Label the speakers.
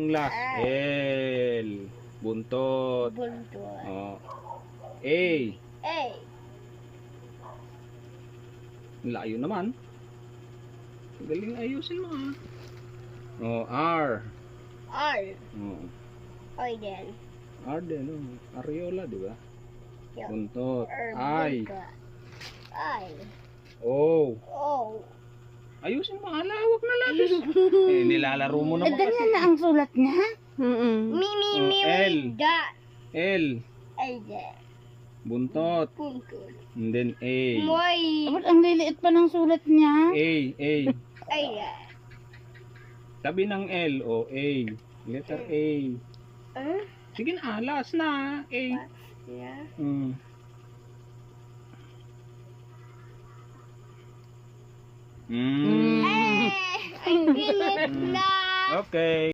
Speaker 1: yung last? L. Buntot.
Speaker 2: Buntot.
Speaker 1: Oh. A.
Speaker 2: A.
Speaker 1: Layo naman. Galing ayusin mo ah. Oh, R.
Speaker 2: R.
Speaker 1: Oh.
Speaker 2: Oy din.
Speaker 1: R din, oh. Areola, di ba?
Speaker 2: Yup.
Speaker 1: Buntot.
Speaker 2: R.
Speaker 1: I.
Speaker 2: Buntot. I.
Speaker 1: O.
Speaker 2: O.
Speaker 1: Ayusin mo, alawak na labis. Nilalaro mo naman
Speaker 3: Ganyan
Speaker 1: kasi.
Speaker 3: na ang sulat niya.
Speaker 2: Mi, mi,
Speaker 1: Oh,
Speaker 2: mi,
Speaker 1: L.
Speaker 2: mi, dot.
Speaker 1: L.
Speaker 2: Ay, din.
Speaker 1: Buntot.
Speaker 2: Buntot.
Speaker 1: And then A.
Speaker 2: Moy.
Speaker 3: Dapat ang liliit pa ng sulat niya.
Speaker 1: A. A.
Speaker 2: Ay, din.
Speaker 1: Tabi ng L. O, A. Letter A. Sige na, last na. A.
Speaker 2: Yeah.
Speaker 1: Mm. Mm.
Speaker 2: Ay, ang kilit na.
Speaker 1: Okay.